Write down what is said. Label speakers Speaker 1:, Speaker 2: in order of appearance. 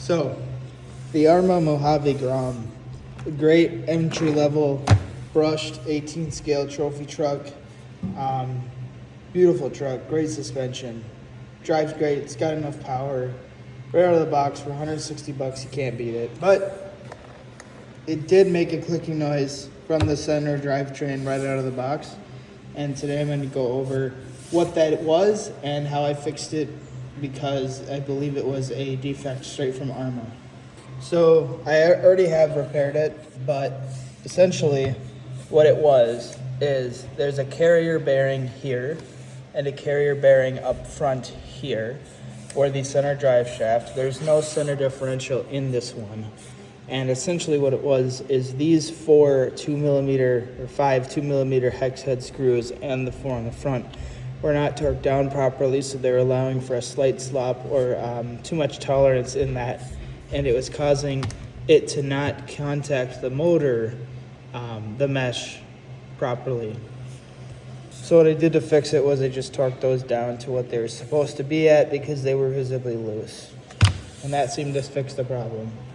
Speaker 1: So, the Arrma Mojave grom, a great entry-level brushed 18 scale trophy truck. Beautiful truck, great suspension, drives great, it's got enough power. Right out of the box for 160 bucks, you can't beat it. But it did make a clicking noise from the center drivetrain right out of the box. And today I'm going to go over what that was and how I fixed it, because I believe it was a defect straight from Arrma. So I already have repaired it, but essentially what it was is there's a carrier bearing here and a carrier bearing up front here for the center drive shaft. There's no center differential in this one. And essentially what it was is these 4 5 2mm hex head screws and the 4 on the front were not torqued down properly, so they were allowing for a slight slop or too much tolerance in that, and it was causing it to not contact the motor, the mesh, properly. So what I did to fix it was I just torqued those down to what they were supposed to be at, because they were visibly loose, and that seemed to fix the problem.